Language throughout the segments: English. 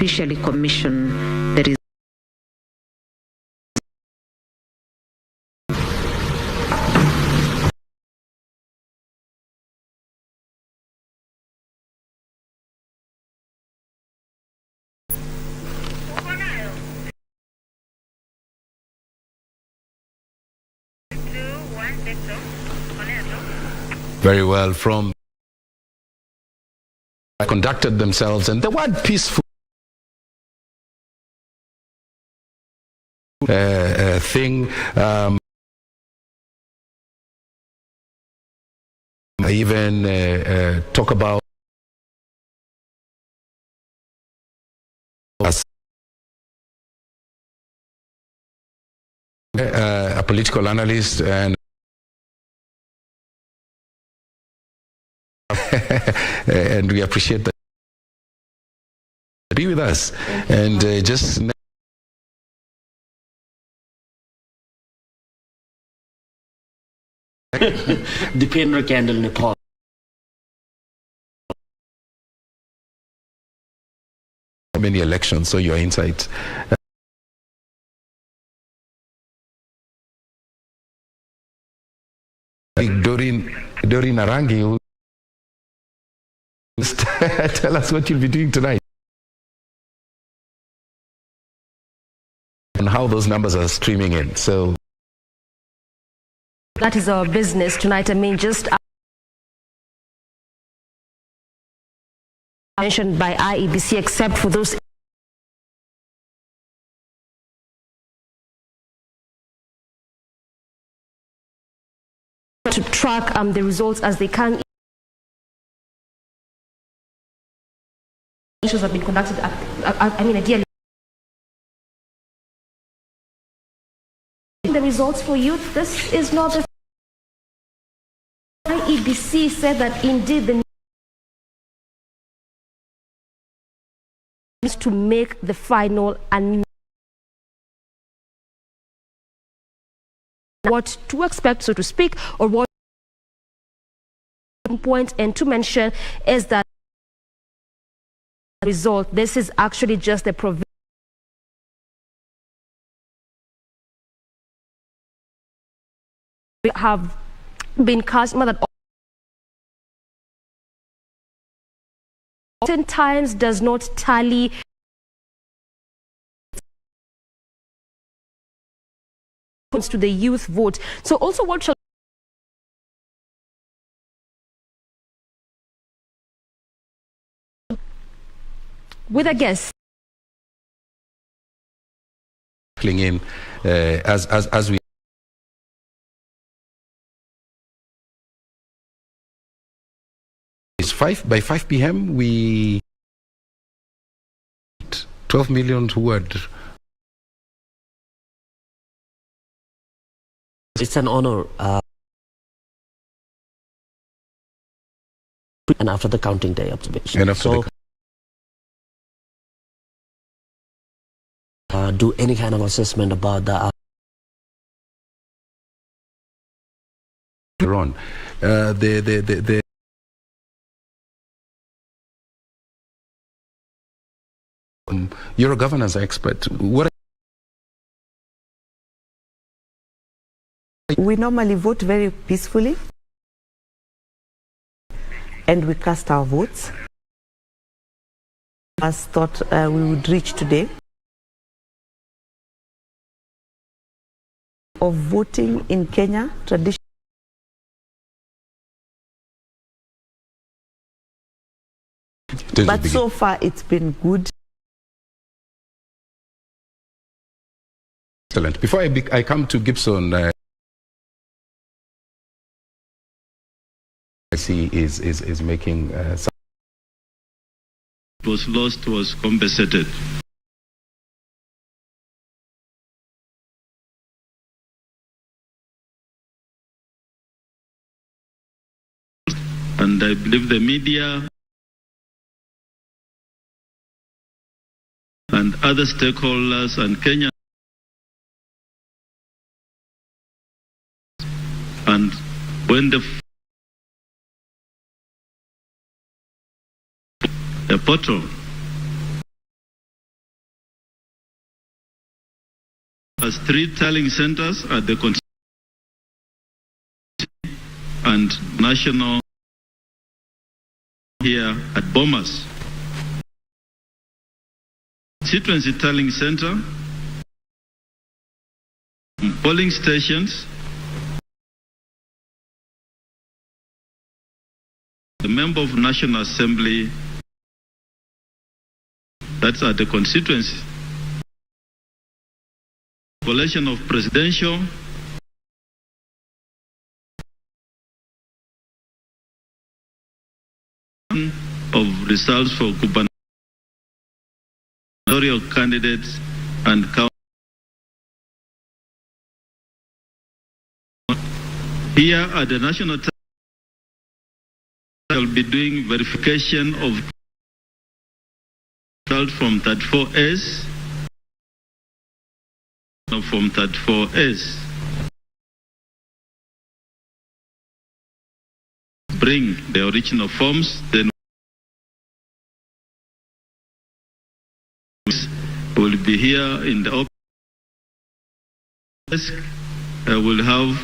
officially commission the very well from conducted themselves, and the word peaceful thing even talk about us, a political analyst, and and we appreciate that. Be with us and just Dipendra Candle Nepal. many elections, so your insight. Doreen Arangi, tell us what you'll be doing tonight and how those numbers are streaming in. So that is our business tonight. I mean, just mentioned by IEBC, except for those to track the results as they can. Issues have been conducted ideally the results for youth. This is not the IEBC said that indeed the needs to make the final and what to expect, so to speak, or what point and to mention is that result. This is actually just a provision. We have been cast that oftentimes does not tally to the youth vote. So also what shall with a guess in as we is by 5 p.m. we 12 million word. It's an honor. And after the counting day observation. And after do any kind of assessment about the on the you're a governance expert. What we normally vote very peacefully and we cast our votes as thought we would reach today of voting in Kenya tradition. But so far it's been good. Excellent. Before I come to Gibson, I see is making some was lost was compensated. And I believe the media and other stakeholders and Kenya and when the portal As 3 tallying centers at the and national here at Bomas. Constituency tallying center, polling stations, the member of National Assembly, that's at the constituency. Collation of presidential of results for gubernatorial candidates and here at the national will be doing verification of results from 34S from 34S. Bring the original forms, then will be here in the desk. We'll have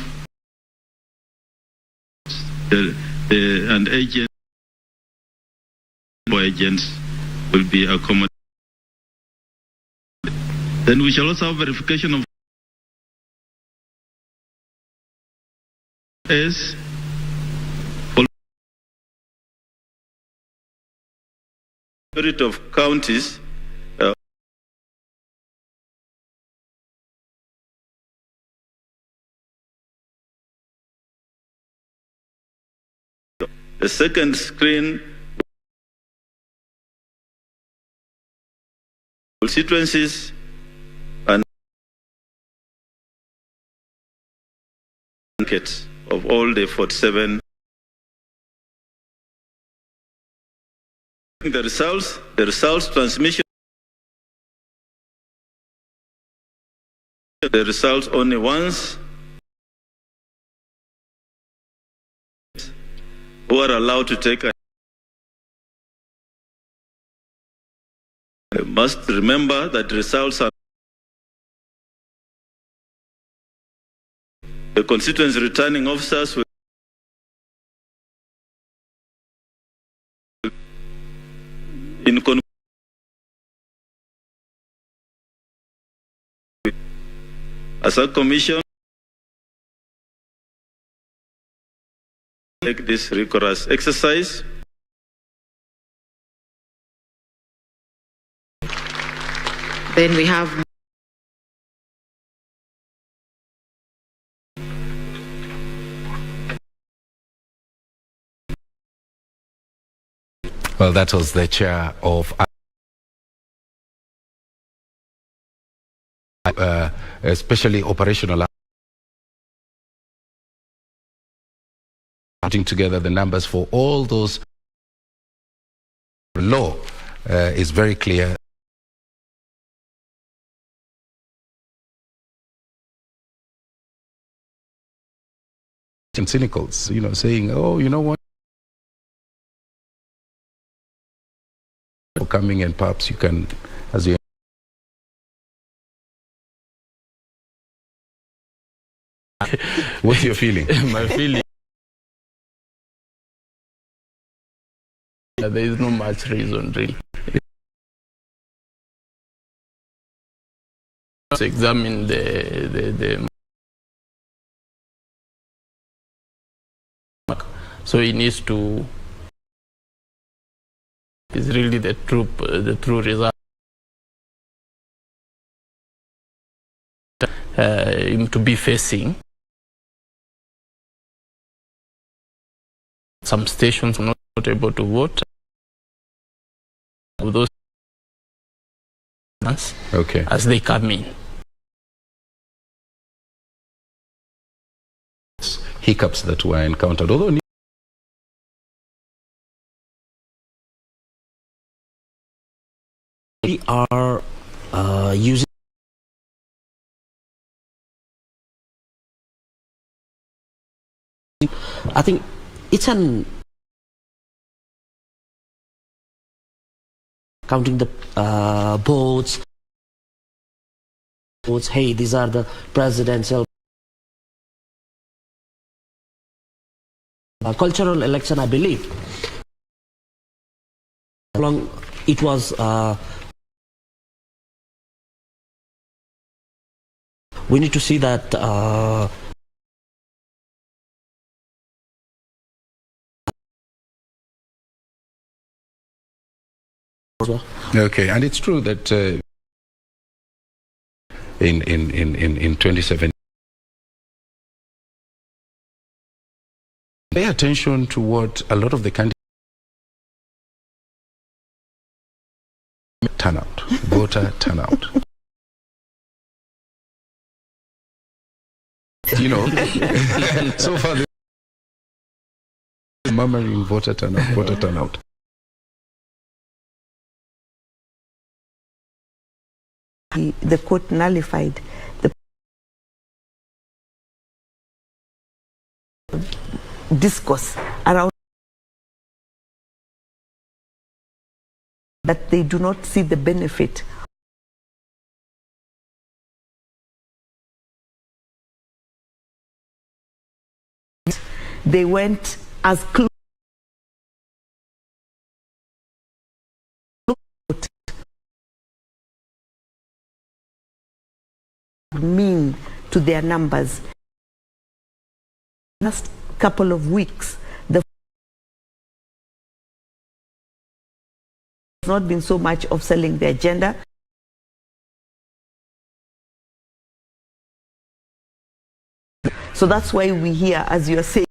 and agents will be accommodated. Then we shall also have verification of S. Majority of counties the second screen constituencies and of all the 47. The results transmission, the results only once. Who are allowed to take must remember that results are the constituency returning officers will in as a commission take this rigorous exercise. Then we have Well, that was the chair of especially operational, putting together the numbers for all those. Law is very clear. And cynicals, saying, oh, you know what? Coming and perhaps you can, as you what's your feeling? My feeling there is no much reason really to examine the so he needs to is really the true result him to be facing. Some stations are not able to vote. Those okay, as they come in. Hiccups that were encountered, although We are using I think it's an counting the votes votes. Hey, these are the presidential cultural election, I believe. How long it was. We need to see that. Okay, and it's true that in 2017, pay attention to what a lot of the candidates turnout, voter turnout. You know, so far the murmuring voter turnout, voter turnout. The court nullified the discourse around that they do not see the benefit they went as close mean to their numbers. Last couple of weeks, the has not been so much of selling the agenda. So that's why we hear, as you are saying,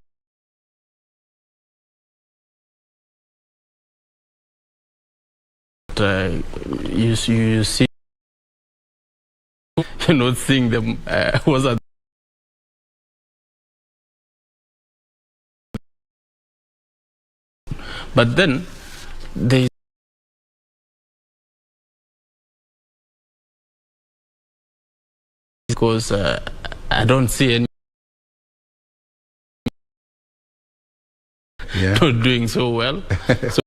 you see, you're not seeing them. Was that? But then they because I don't see any not doing so well. So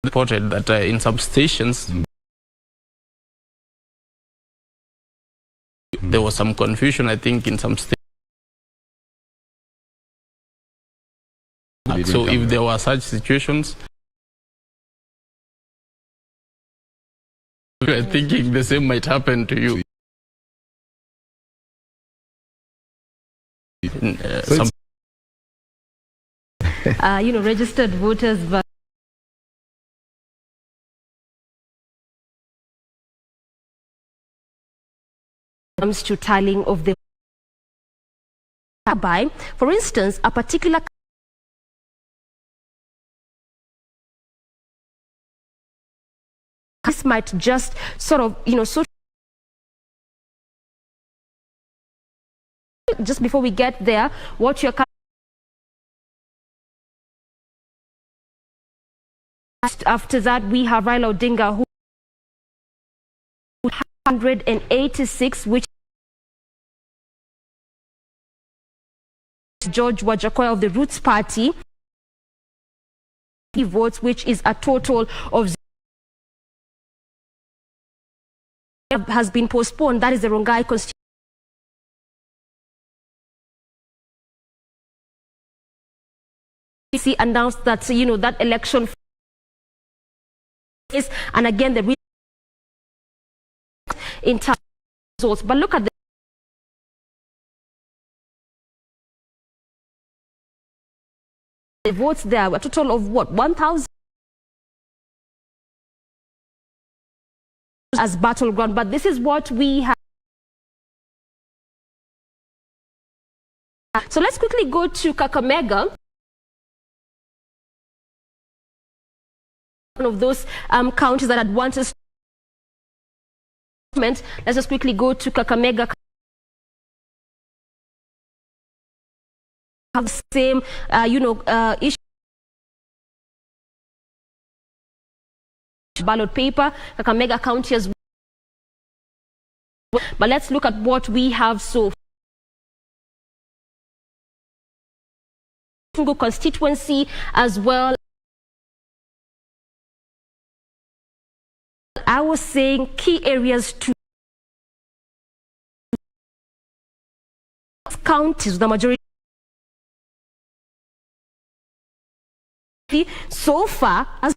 reported that in some stations there was some confusion. I think in some stations. So if there were such situations, we're thinking the same might happen to you. Registered voters, but comes to tallying of the by, for instance, a particular this might just sort of, so just before we get there, what you're after that, we have Raila Odinga, who 186, which George Wajakoya of the Roots Party votes, which is a total of has been postponed. That is the Rongai constituency. Announced that that election is, and again the in terms of results. But look at the votes there. A total of what, 1,000 as battleground. But this is what we have. So let's quickly go to Kakamega. One of those counties that had wanted. Let's just quickly go to Kakamega. Have the same, issue. Ballot paper, Kakamega County as well. But let's look at what we have so far. Constituency as well. I was saying key areas to counties, the majority so far as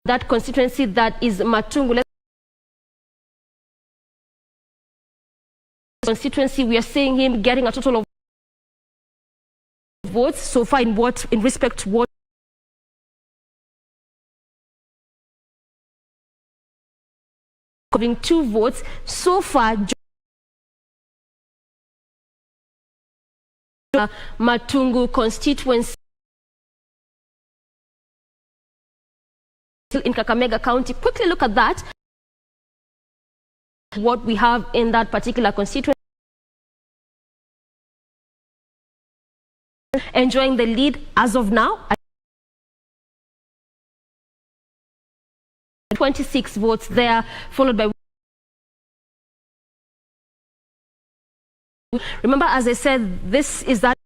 that constituency that is Matungu constituency, we are seeing him getting a total of votes so far in respect to what having 2 votes so far. Matungu constituency in Kakamega County. Quickly look at that. What we have in that particular constituency. Enjoying the lead as of now. 26 votes there, followed by. Remember, as I said, this is that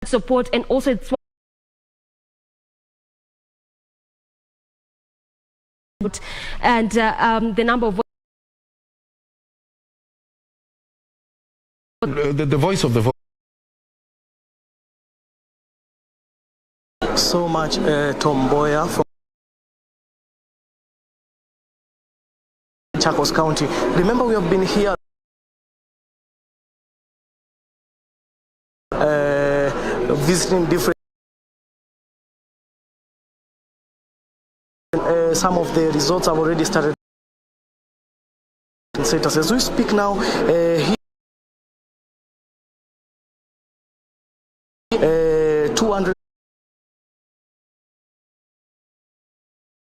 support, and also it's and the number of the voice of the vote. So much, Tom Boyer from Chacos County. Remember, we have been here visiting different some of the resorts have already started status. As we speak now, 200.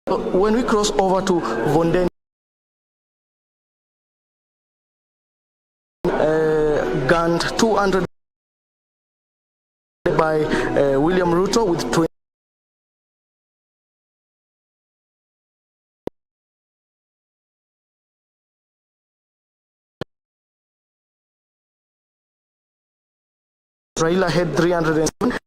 When we cross over to Vonden, Gant 200 by William Ruto with 20. Raila had 307.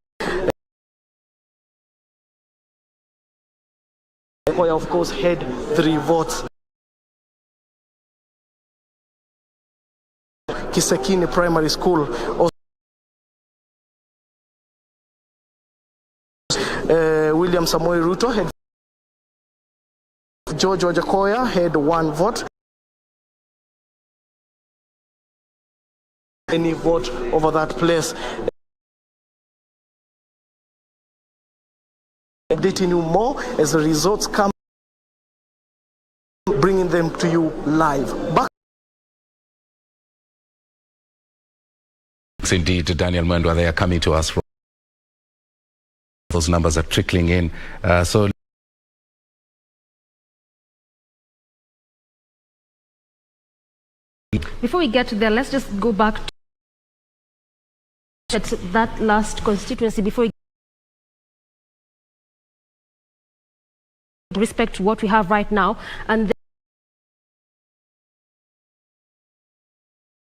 Oya, of course, had 3 votes. Kisekine Primary School also, William Samoei Ruto had. George Wajakoya had 1 vote. Any vote over that place. Updating you more as the results come, bringing them to you live. Back. Indeed, Daniel Mwendwa, they are coming to us from those numbers are trickling in. So before we get to there, let's just go back to that last constituency before we respect to what we have right now, and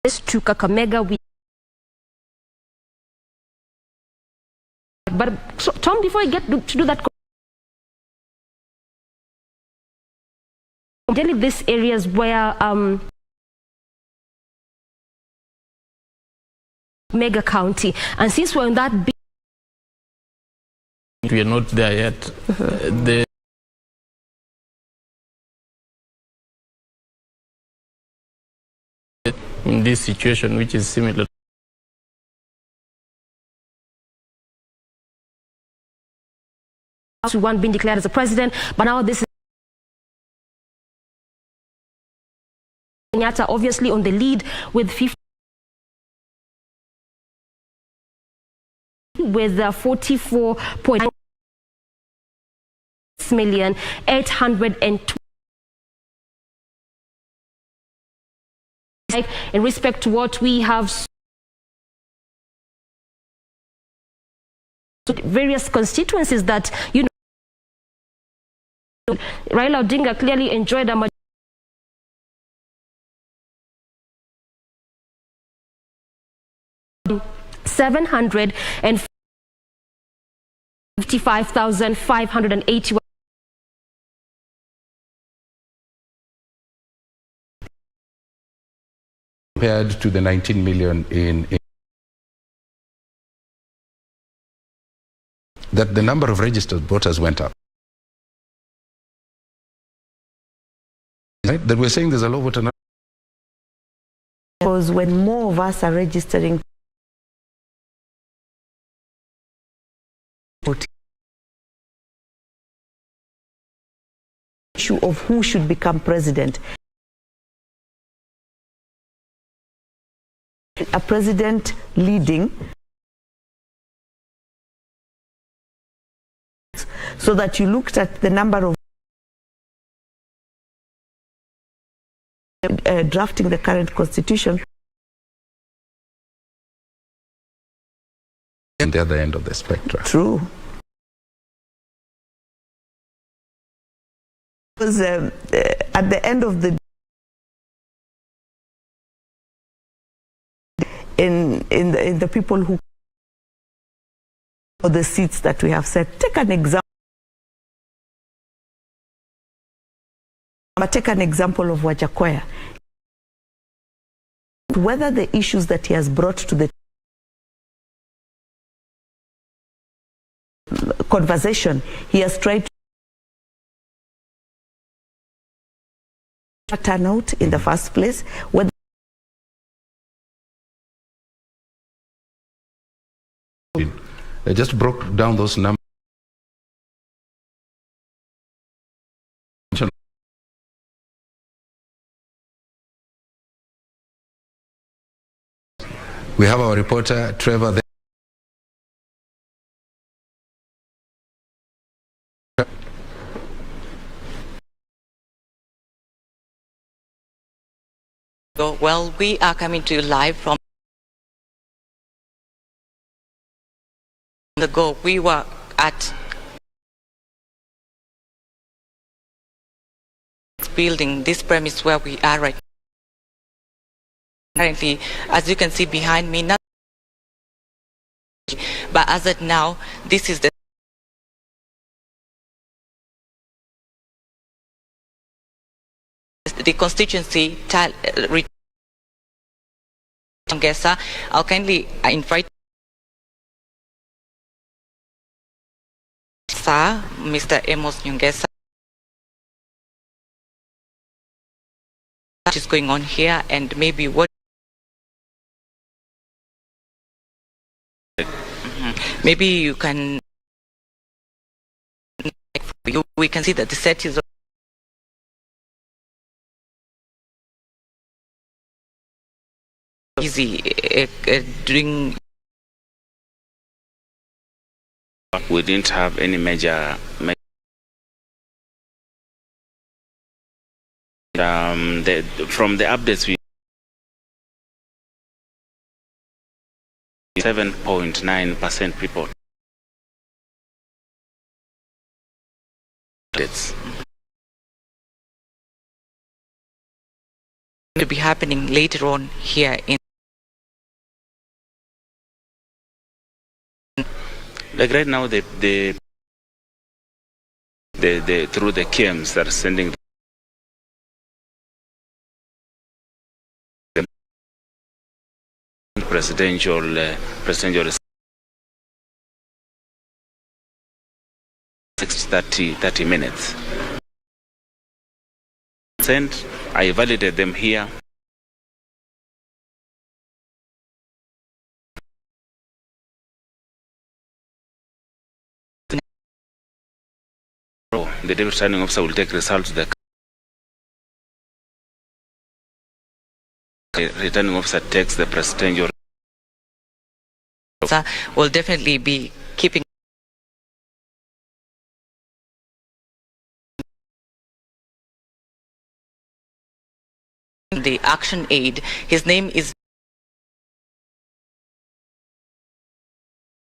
this to Kakamega. But so, Tom, before we get to do that, generally these areas where Mega County, and since we're in that big, we are not there yet. In this situation, which is similar to one being declared as a president, but now this is Kenyatta obviously on the lead with 50, with 44.9 million 820. In respect to what we have, various constituencies that, you know, Raila Odinga clearly enjoyed a 700 and 55,581. Compared to the 19 million that the number of registered voters went up. Right? That we're saying there's a low voter number. Because when more of us are registering, issue of who should become president. A president leading so that you looked at the number of drafting the current constitution. And the other end of the spectrum. True. Because at the end of the in the people who or the seats that we have set. Take an example. Take an example of Wajakoya. Whether the issues that he has brought to the conversation, he has tried to turn out in the first place. Whether I just broke down those numbers. We have our reporter, Trevor, there. Well, we are coming to you live from the Go. We were at building this premise where we are right now. Currently, as you can see behind me, not but as of now, this is the constituency. I'll kindly invite Sir, Mr. Amos Nyongesa. What is going on here, and maybe what maybe you can we can see that the set is easy doing. We didn't have any major from the updates we 7.9% people to be happening later on here in like right now the through the KMs that are sending the presidential 30 minutes. Sent, I validated them here. The deputy returning officer will take results to the returning officer takes the presidential. Will definitely be keeping the action aid. His name is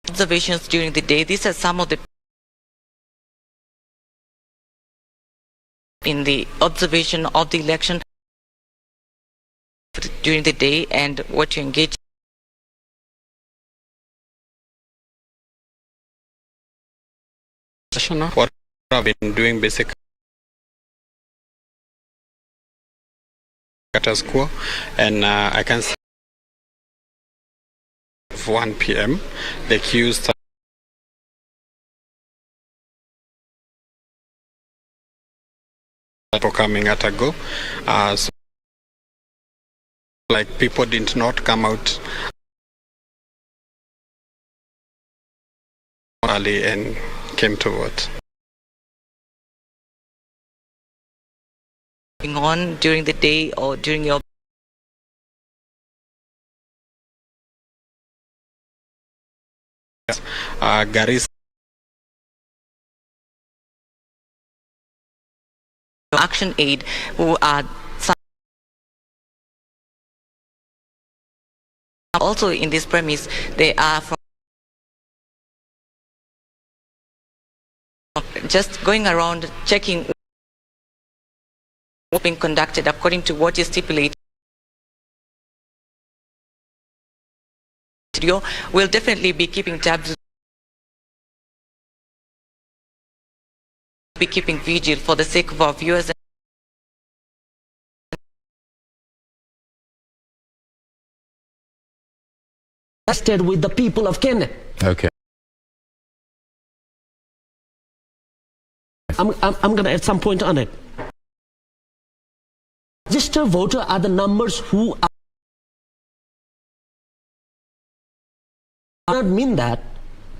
observations during the day. These are some of the in the observation of the election during the day and what you engage What I've been doing basically status quo, and I can see 1 p.m. the queues start coming at a go. So like people did not come out early and came to vote. On during the day or during your Garis action aid who are also in this premise. They are from just going around checking what's being conducted according to what is stipulated. We'll definitely be keeping tabs, be keeping vigil for the sake of our viewers. With the people of Kenya. Okay. I'm going to add some point on it. Registered voter are the numbers who are not mean that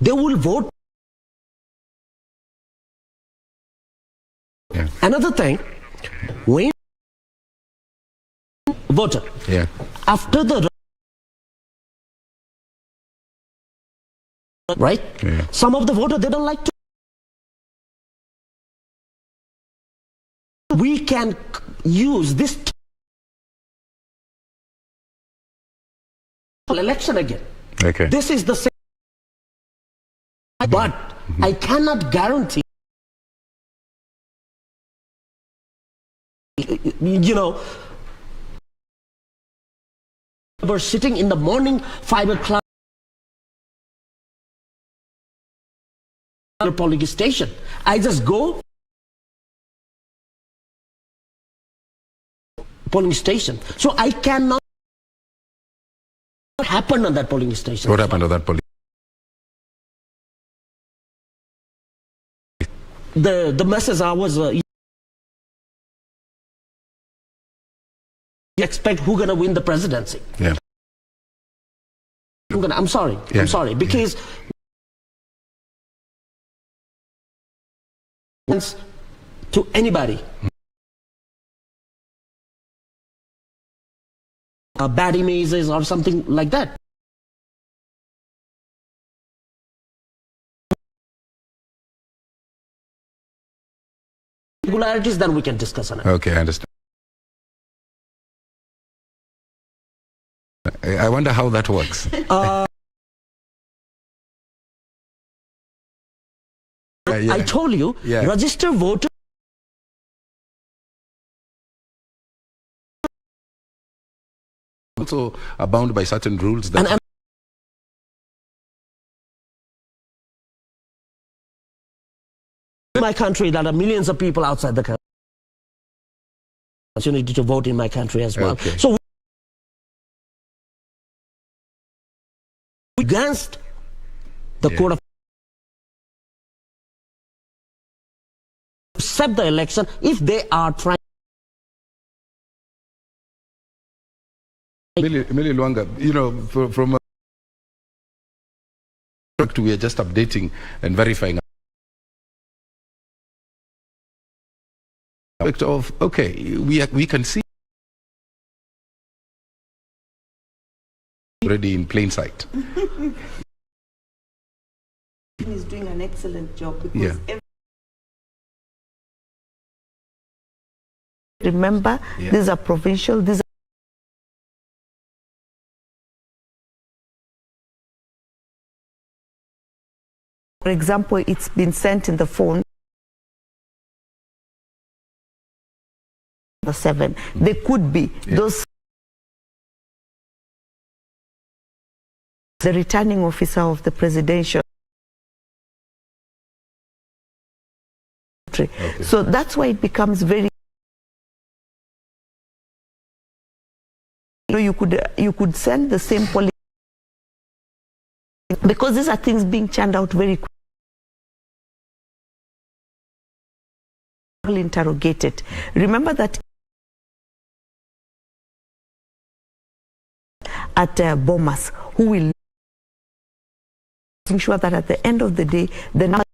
they will vote. Yeah. Another thing, when voter, Yeah. after the right, Yeah. some of the voter they don't like to. We can use this election again. Okay. This is the same, but I cannot guarantee. You know, we're sitting in the morning 5 o'clock polling station. I just go polling station, so I cannot. What happened on that polling station? What happened to that police? The message I was. You expect who gonna win the presidency? Yeah. I'm sorry. Yeah. I'm sorry because to anybody. Bad images or something like that. Regularities, then we can discuss on it. Okay, I understand. I wonder how that works. I told you, Yeah. register voter. Also are bound by certain rules that. And in my country, there are millions of people outside the country. Opportunity to vote in my country as well. Okay. So against the Yeah. court of accept the election if they are trying. Millie Luanga, you know, from a we are just updating and verifying. Of okay, we can see already in plain sight. He's doing an excellent job because Yeah. remember, Yeah. these are provincial, these are for example, it's been sent in the phone the 7. They could be those the returning officer of the presidential Okay. So that's why it becomes very. You could send the same policy because these are things being churned out very quickly. Interrogated. Remember that at Bomas, who will ensure that at the end of the day, the number.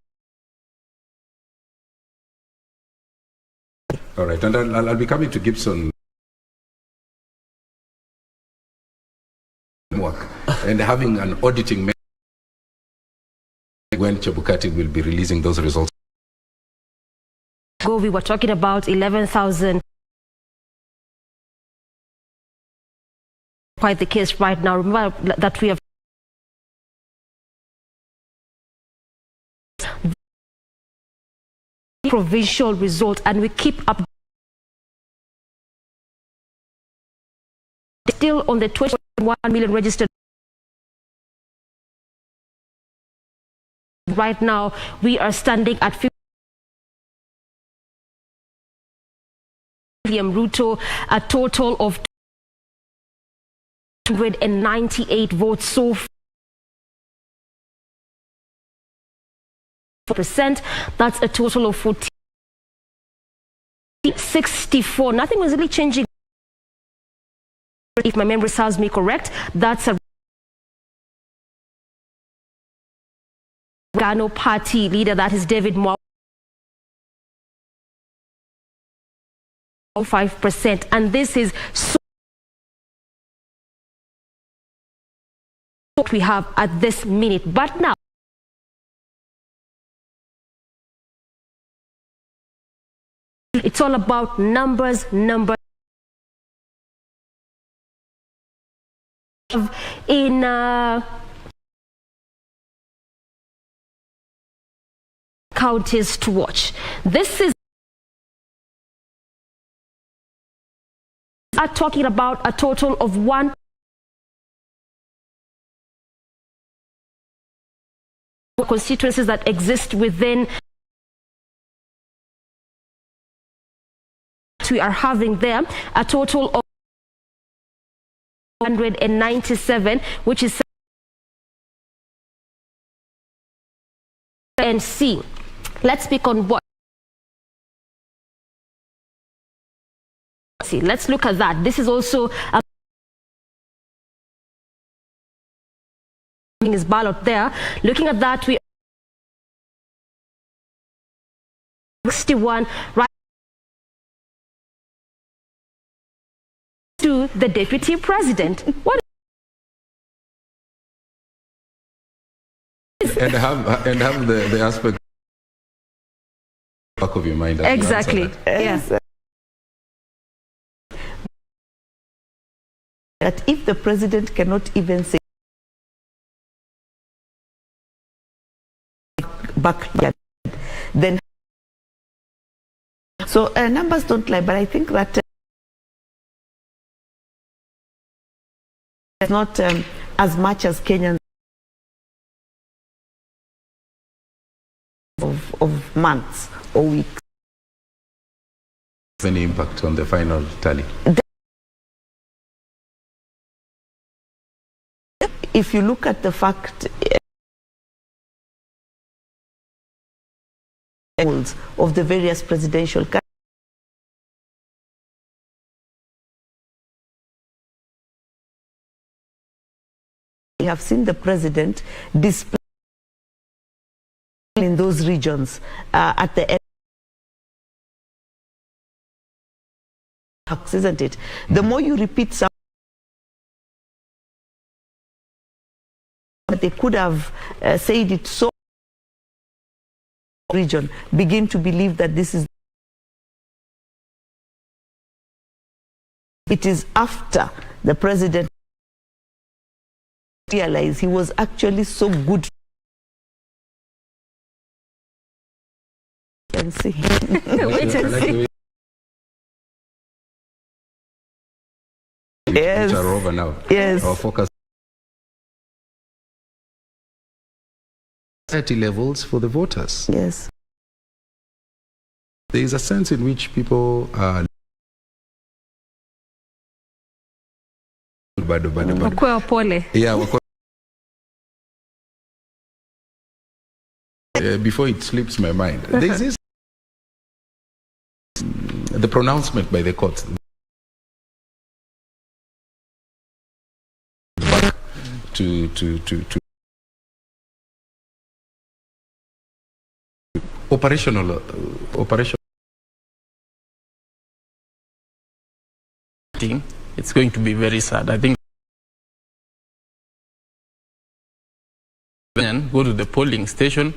All right, and I'll be coming to Gibson work and having an auditing when Chebukati will be releasing those results. We were talking about 11,000. Quite the case right now. Remember that we have provincial result, and we keep up. Still on the 21 million registered. Right now, we are standing at 50. William Ruto, a total of 298 votes so percent. That's a total of 64. Nothing was really changing. If my memory serves me correct, that's a Gano party leader, that is David Moore. 5%, and this is so what we have at this minute. But now it's all about numbers. In counties to watch. This is are talking about a total of one constituencies that exist within. We are having there a total of 197, which is and C. Let's speak on what. See, let's look at that. This is also his ballot there. Looking at that, we 61 right to the deputy president. What? And have the aspect back of your mind. Exactly. Yes. That if the president cannot even say backyard, then so numbers don't lie. But I think that it's not as much as Kenyans of months or weeks. Any impact on the final tally? If you look at the fact of the various presidential candidates, we have seen the president display in those regions at the end, isn't it? The more you repeat something, they could have said it so region begin to believe that this is it is after the president realized he was actually so good and see. Wait and see. Yes. Which are over now. Yes. Our focus levels for the voters. Yes. There is a sense in which people are Wakuwe wapole. before it slips my mind. There is this the pronouncement by the court back to operational it's going to be very sad. I think then go to the polling station.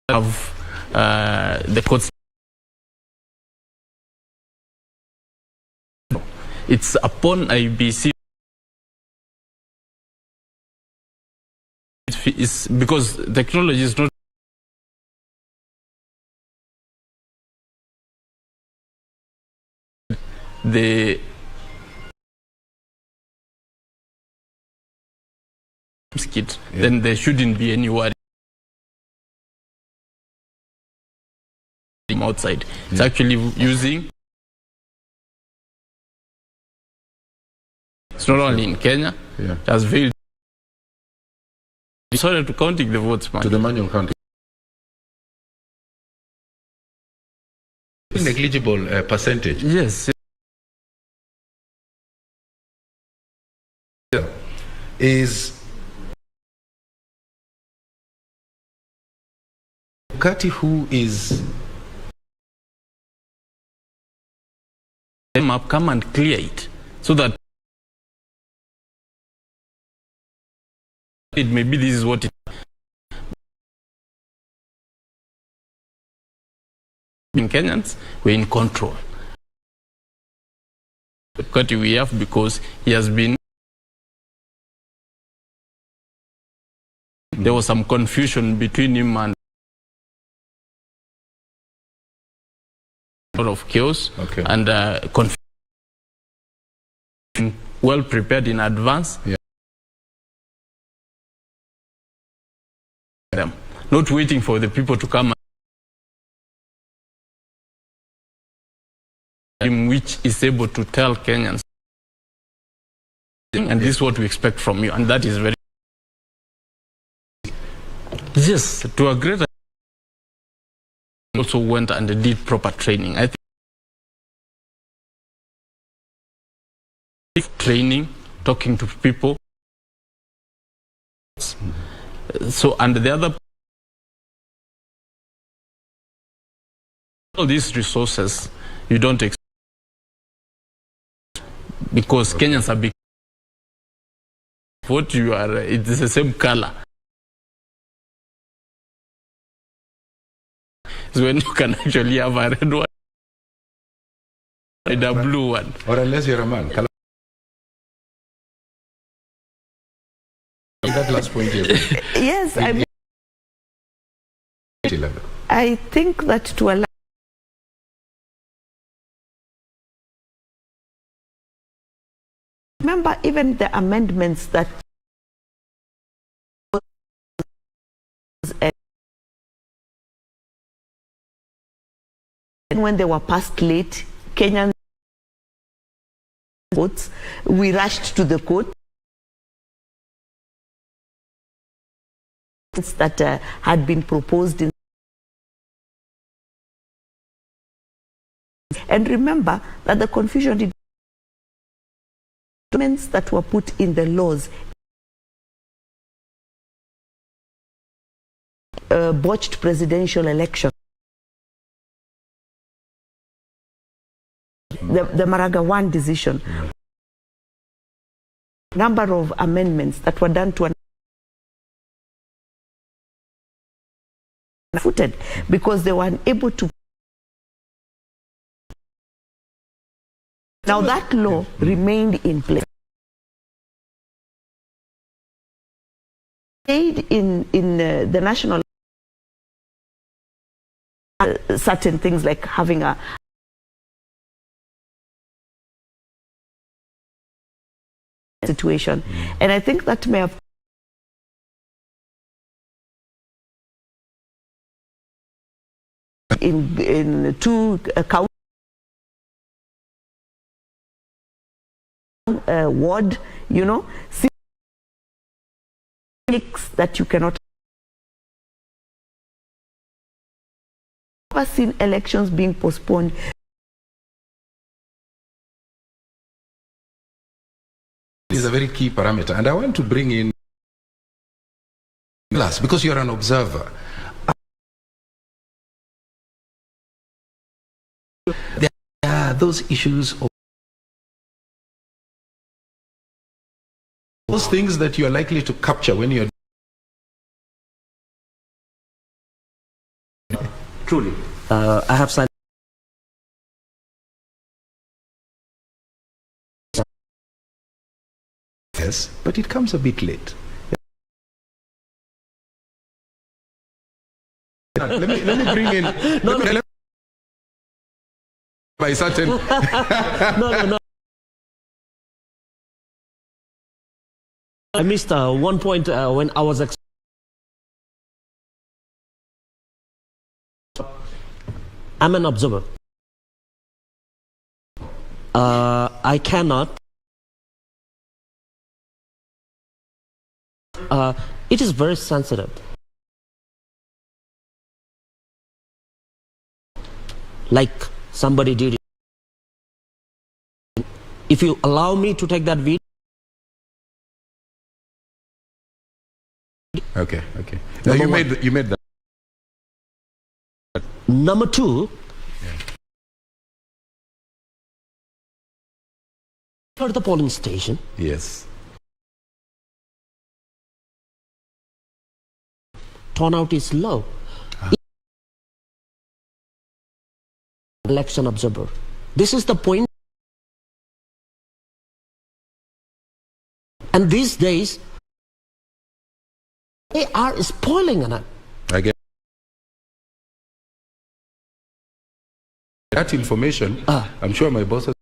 Have the courts. It's upon IBC. It's because technology is not. The kit, then there shouldn't be any worry outside. It's actually using. It's not only in Kenya. It has failed. Sorry to counting the votes, man. To the manual counting. Negligible percentage. Yes. Is Bukati who is them up, come and clear it so that it maybe this is what it in Kenyans we're in control. Bukati we have because he has been. There was some confusion between him and a lot of chaos and confusion. Well prepared in advance. Not waiting for the people to come which is able to tell Kenyans. And this is what we expect from you. And that is very. Yes, to a greater also went and did proper training. I think training, talking to people. So, and the other, all these resources you don't expect because Kenyans are big. What you are, it's the same color. When you can actually have a red one and a blue one. Or unless you're a man. That last point here. Yes, I think that to allow remember even the amendments that when they were passed late, Kenyan votes, we rushed to the court that had been proposed in. And remember that the confusion did documents that were put in the laws botched presidential election. The Maraga 1 decision. Number of amendments that were done to footed because they were unable to. Now that law remained in place. In the national certain things like having a situation, and I think that may have in two county ward, you know, that you cannot. I've seen elections being postponed. Is a very key parameter, and I want to bring in Glass because you're an observer. There are those issues of those things that you are likely to capture when you're Truly. I have signed. Yes, but it comes a bit late. Let me bring in. By certain. No. I missed one point when I was. I'm an observer. I cannot. It is very sensitive. Like somebody did it. If you allow me to take that video. Okay. Now you made that. Number two. For the polling station. Yes. Turnout is low. Election observer. This is the point. And these days, they are spoiling it. I get that information. I'm sure my boss has.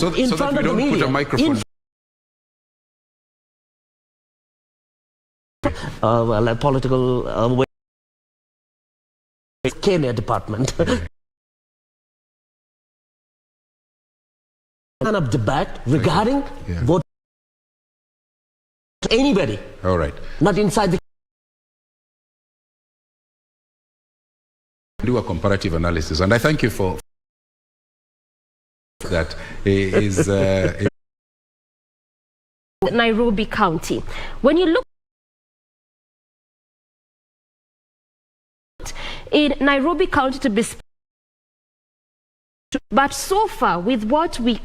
So that we don't put a microphone. Well, a political Kenya department. Kind of debate regarding vote. Anybody. All right. Not inside the. Do a comparative analysis, and I thank you for that. Is Nairobi County. When you look in Nairobi County to be, but so far with what we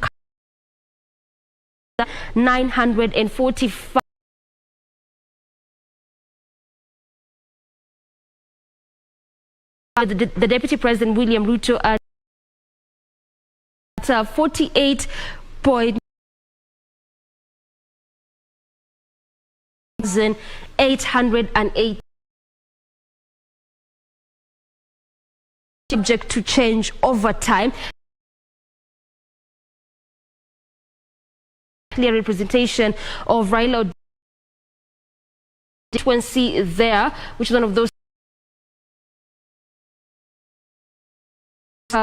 945 the Deputy President William Ruto at 48,808 subject to change over time. Clear representation of Raila constituency there, which is one of those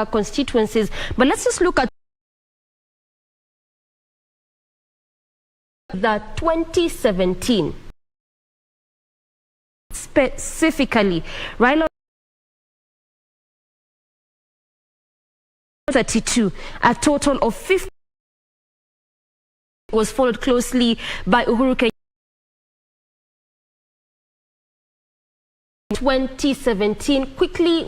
constituencies. But let's just look at the 2017 specifically. Raila 32, a total of 50 was followed closely by Uhuru Kenyatta. 2017 quickly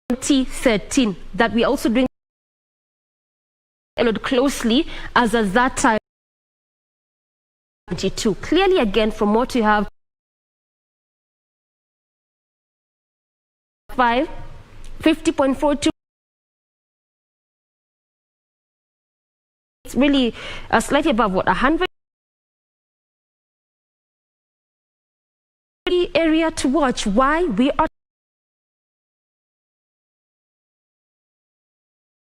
2013 that we also doing followed closely as at that time 22. Clearly again from what you have 50.42. It's really slightly above what 100 area to watch. Why we are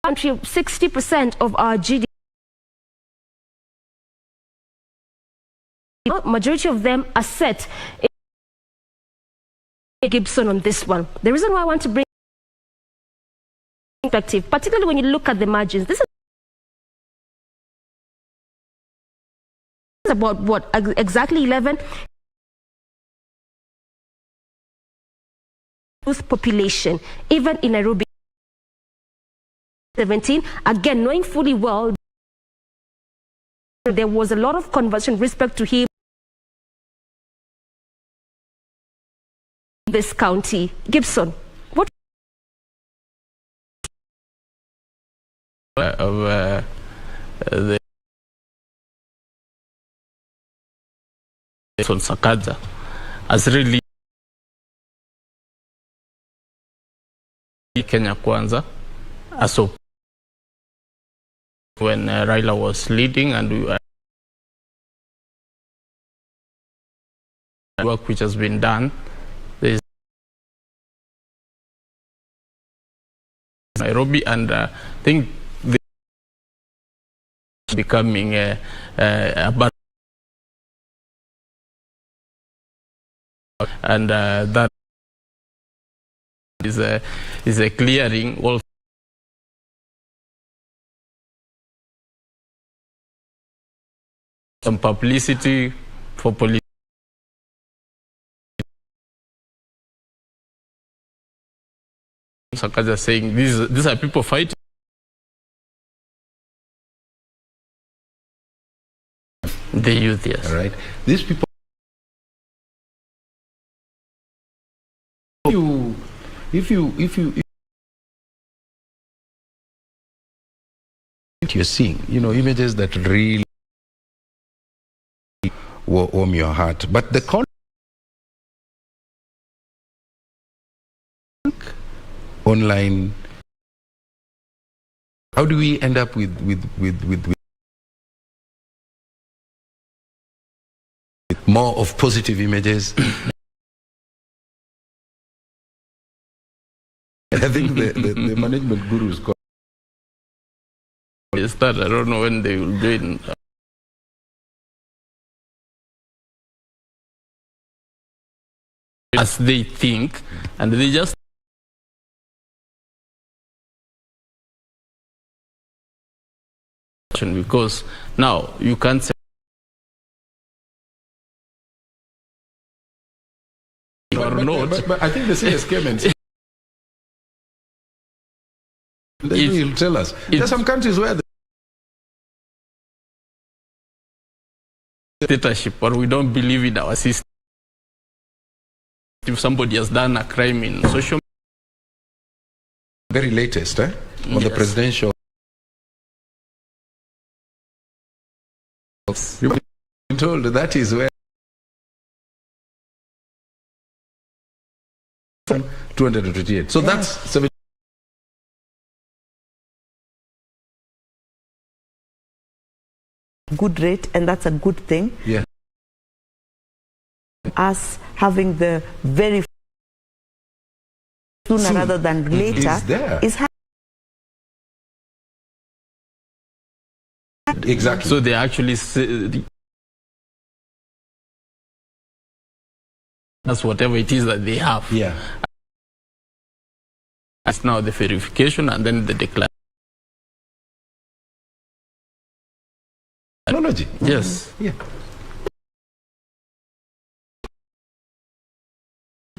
country 60% of our GDP majority of them are set in Gibson on this one. The reason why I want to bring perspective, particularly when you look at the margins, this is about what exactly 11 youth population, even in Nairobi 17. Again, knowing fully well there was a lot of conversation with respect to him this county. Gibson, what of the on Sakaja has really Kenya Kwanza as of when Raila was leading, and we work which has been done. There is Nairobi, and I think this is becoming a and that is a clearing also. Some publicity for police. Sakaja saying these are people fighting. The youth, yes. All right. These people. If you're seeing, images that really warm your heart, but the online, how do we end up with more of positive images? I think the management gurus start. I don't know when they will join. As they think, and they just because now you can't say or not. But I think the CS came and said, he'll tell us. There are some countries where the dictatorship, or we don't believe in our system. If somebody has done a crime in social very latest, on the presidential. You've been told that is where 228. So that's 7. Good rate, and that's a good thing. Yeah. Us having the very sooner rather than later is exactly. So they actually that's whatever it is that they have. Yeah. It's now the verification and then the declaration. Technology. Yes. Yeah.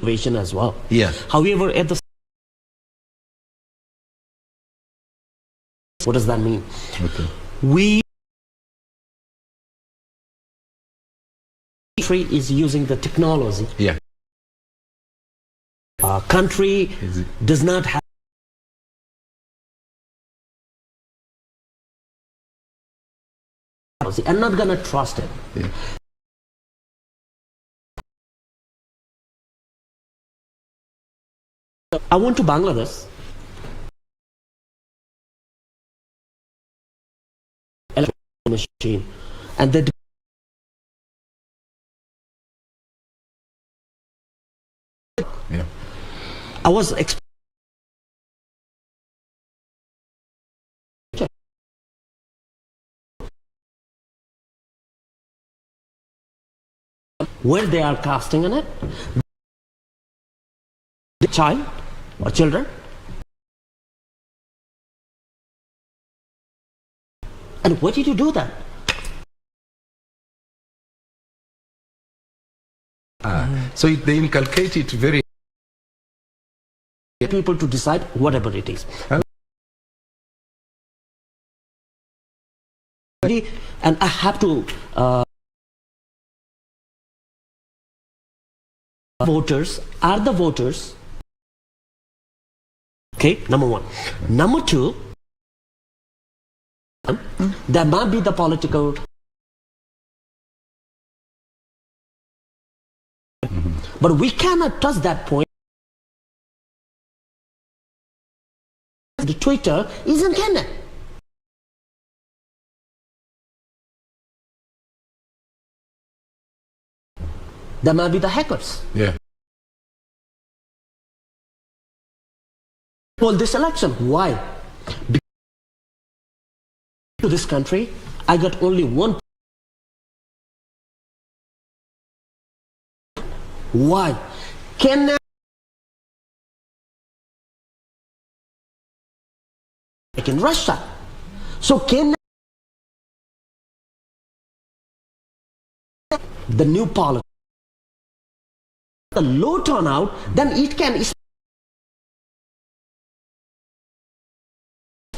As well. Yeah. However, at the what does that mean? Okay. We country is using the technology. Yeah. Our country does not have. I'm not gonna trust it. Yeah. I went to Bangladesh. Machine, and the I was where they are casting on it, the child or children. And why did you do that? So they inculcate it very. People to decide whatever it is. And I have to voters are the voters. Okay, number one. Number two, there might be the political, but we cannot touch that point. The Twitter is in Kenya. There might be the hackers. Yeah. Well, this election, why? Because to this country, I got only one. Why? Kenya. Like in Russia. So Kenya, the new politics, the low turnout, then it can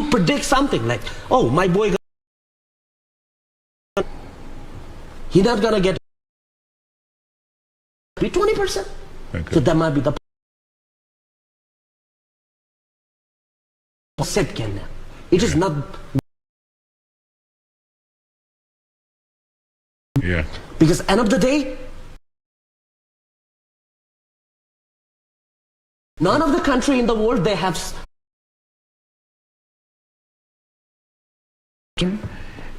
predict something like, oh, my boy, he's not gonna get 20%. Okay. So that might be the said Kenya. It is not. Yeah. Because end of the day, none of the country in the world they have.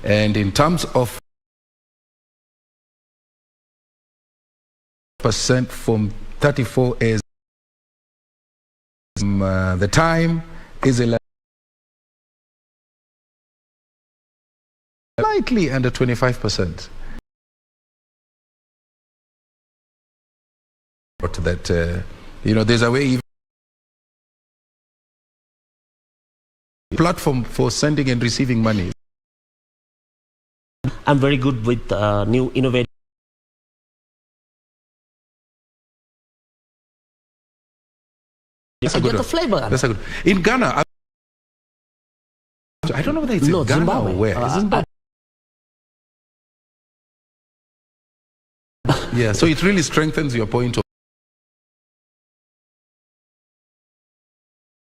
And in terms of percent from 34 as the time is slightly under 25%. That there's a way platform for sending and receiving money. I'm very good with new innovative. That's a good get the flavor. That's a good. In Ghana, I don't know whether it's in Ghana Zimbabwe. or where. Zimbabwe. Yeah, so it really strengthens your point of.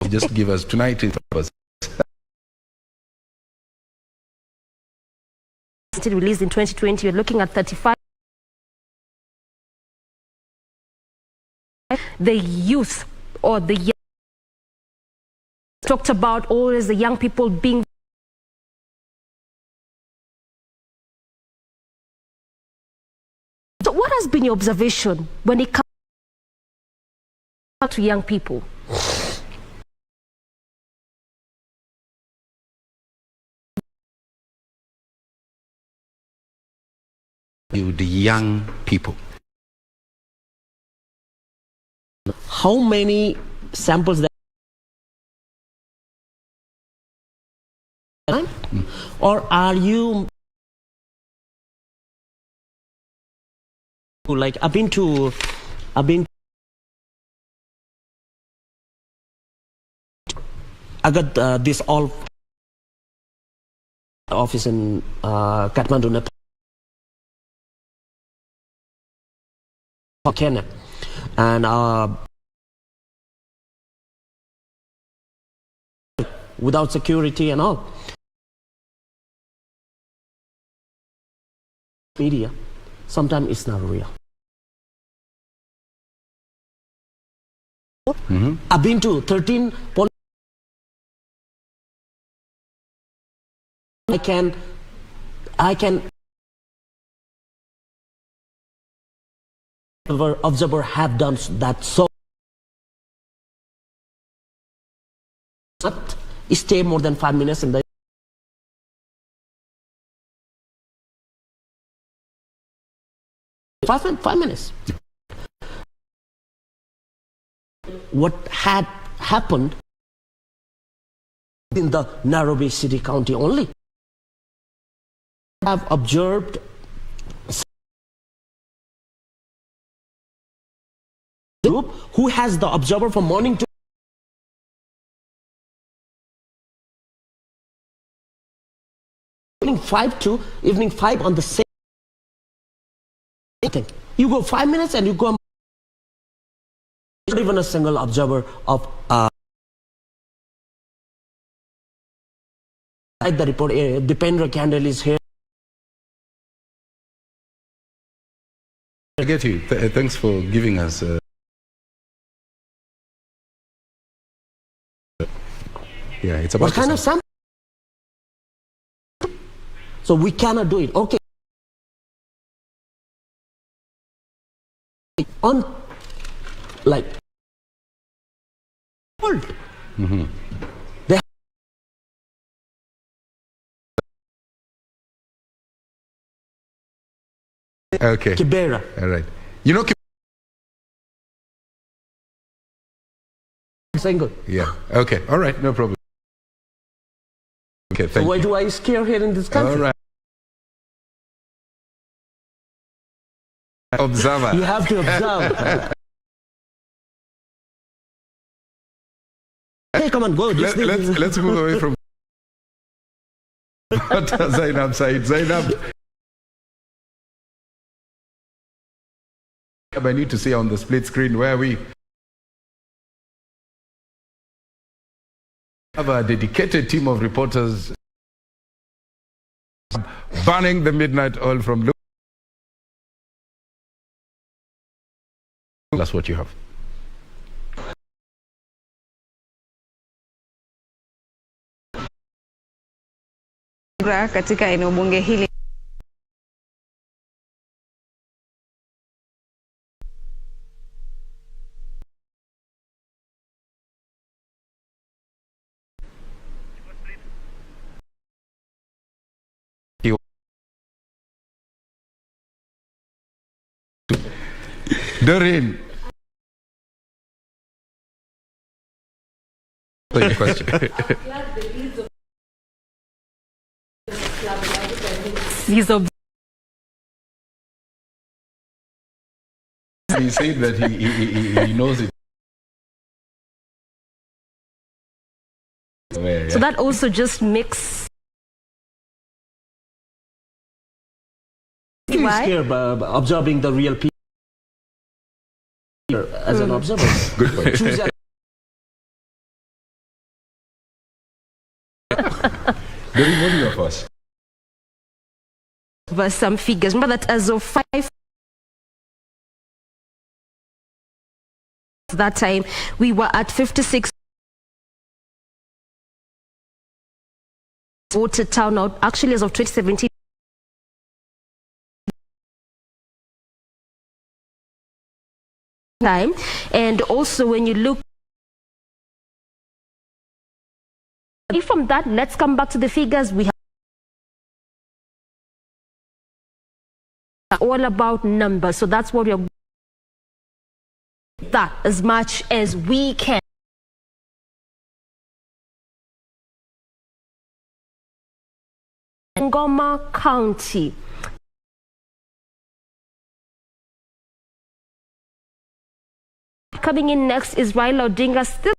Just give us tonight. Released in 2020, you're looking at 35. The youth or the young talked about always the young people being. So what has been your observation when it comes to young people? The young people. How many samples that or are you like I've been I got this all office in Kathmandu, Nepal. Kenya, and without security and all. Media, sometimes it's not real. I've been to 13 I can observer have done that, so not stay more than 5 minutes in the 5 minutes. What had happened in the Nairobi City County only. Have observed group who has the observer from morning to evening 5 to evening 5 on the same thing. You go 5 minutes and you go not even a single observer of the report. Dipendra Candle is here. I get you. Thanks for giving us. Yeah, it's about What kind of sample? So we cannot do it. Okay. On like world. They okay. Kibera. All right. You know. Single. Yeah. Okay. All right. No problem. Okay. So Thank why you. do I scare here in this country? All right. Observer. You have to observe. Hey, come on, go. Let's move away from Zainab side. Zainab. I need to see on the split screen where we have a dedicated team of reporters banning the midnight oil from. That's what you have. Katika eneo bunge hili Doreen. Question. He's said that he knows it. So that also just makes. He's Why? scared by observing the real people as an observer. Good point. Choose Doreen, what do you have for us? But some figures. Remember that as of 5 that time, we were at 56 voted turnout. Actually, as of 2017, time, and also when you look from that, let's come back to the figures. We have all about numbers, so that's what we're that as much as we can. Ngoma County. Coming in next is Raila Odinga, still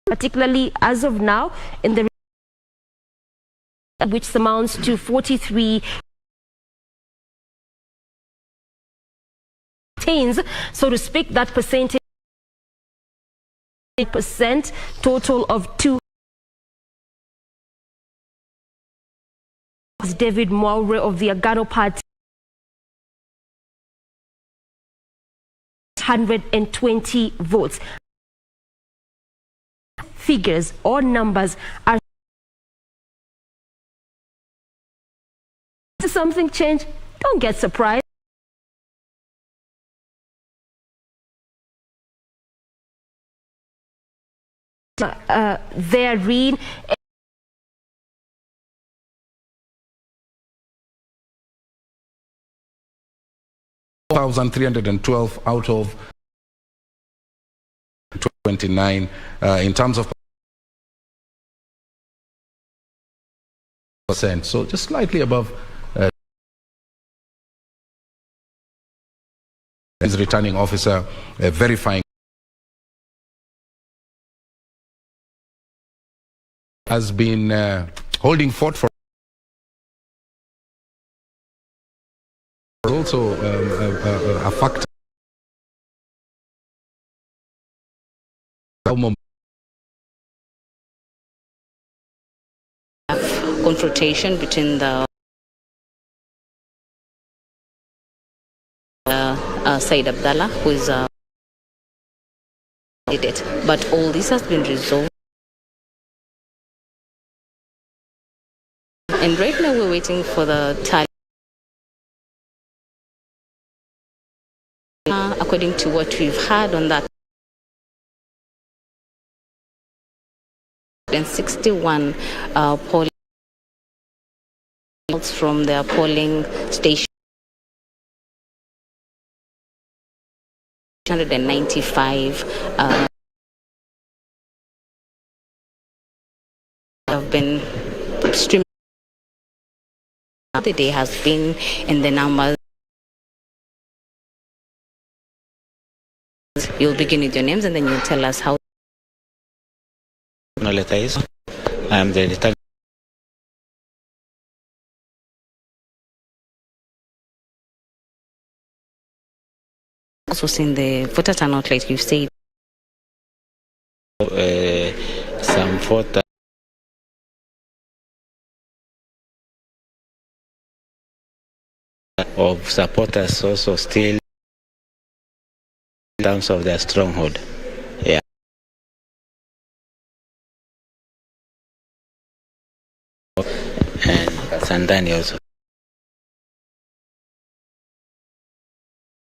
particularly as of now in the which amounts to 43 so to speak, that percentage total of 2. David Mwaure of the Agano Party 120 votes. Figures or numbers are something change. Don't get surprised. Therein 1,312 out of 29 in terms of percent. So just slightly above is returning officer verifying has been holding fort for also a factor. Confrontation between the Said Abdallah, who is it, but all this has been resolved. And right now we're waiting for the tally. According to what we've had on that, 61 polling from their polling station, 195 have been streamed. The day has been in the numbers. You'll begin with your names and then you'll tell us how. I am the returning. Also seen the voter turnout, like you said. Some voter of supporters also still in terms of their stronghold. Yeah. And Sandani also.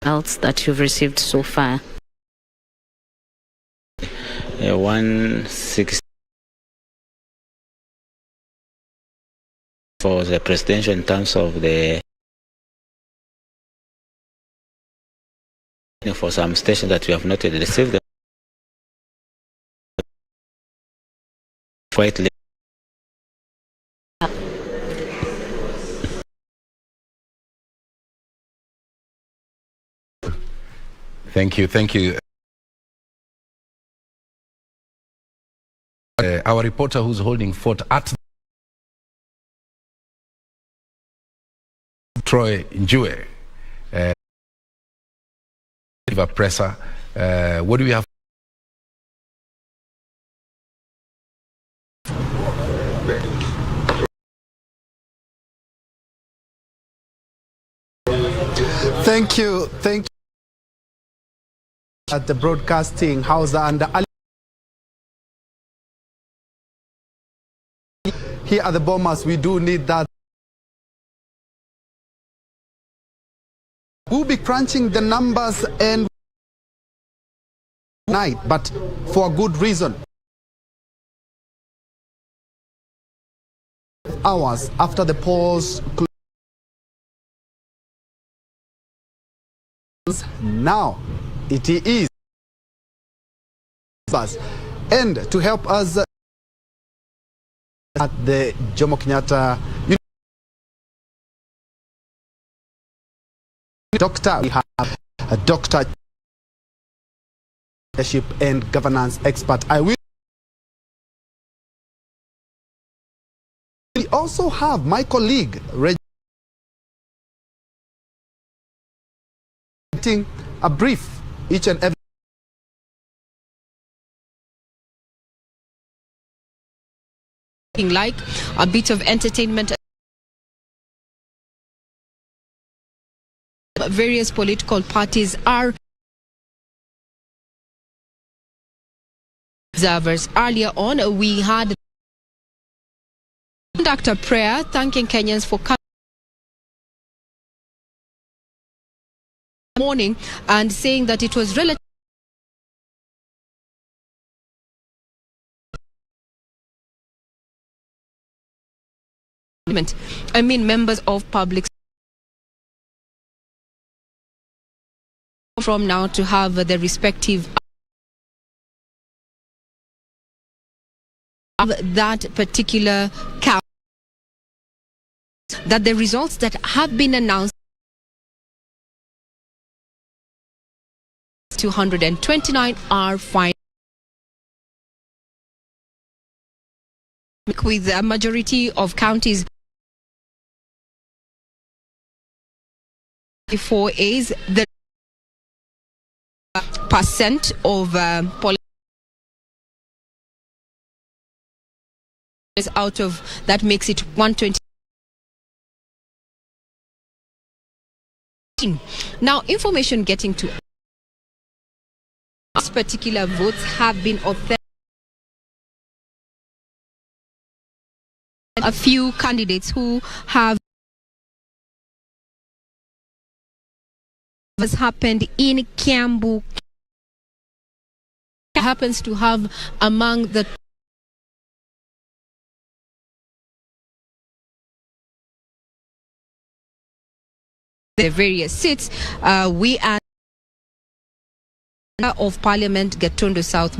Else that you've received so far? 160 for the presidential in terms of the for some stations that we have not yet received them quite late. Thank you. Our reporter who's holding fort at Troy Njue, presser. What do we have? Thank you. At the broadcasting house and here at the Bombers, we do need that. We'll be crunching the numbers and night, but for a good reason. Hours after the polls closed, now it is. And to help us at the Jomo Kenyatta Doctor, we have a doctor, leadership and governance expert. We also have my colleague, a brief each and every. Like a bit of entertainment. Various political parties are observers. Earlier on, we had conduct a prayer thanking Kenyans for morning and saying that it was relative. Members of public from now to have the respective of that particular count, that the results that have been announced 229 are final, with a majority of counties. 4 is the percent of out of that makes it 120. Now, information getting to these particular votes have been authentic. A few candidates who have has happened in Kiambu happens to have among the various seats. We are of Parliament Gatundu South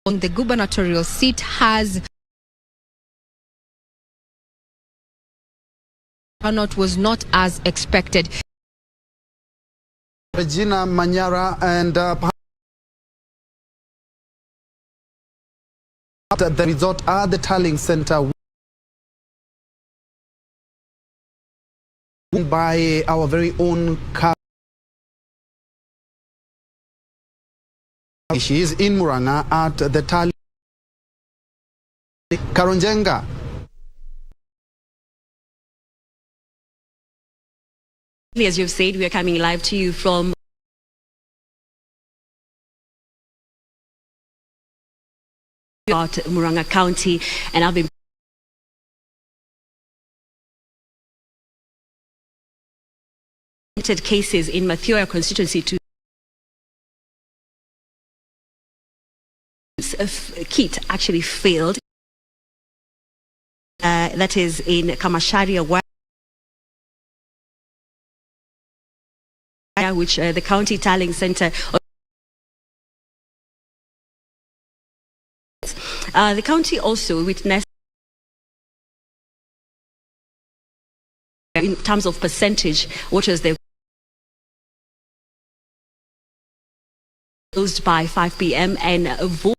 on the gubernatorial seat has turnout was not as expected. Regina Manyara and the resort at the Tallying Center by our very own car. She is in Muranga at the Tallying. Karonjenga. As you've said, we are coming live to you from Muranga County, and I've been cases in Mathioya constituency to kit actually failed. That is in Kamasharia, which the County Tallying Center. The county also witnessed, in terms of percentage, what was the closed by 5 p.m. and vote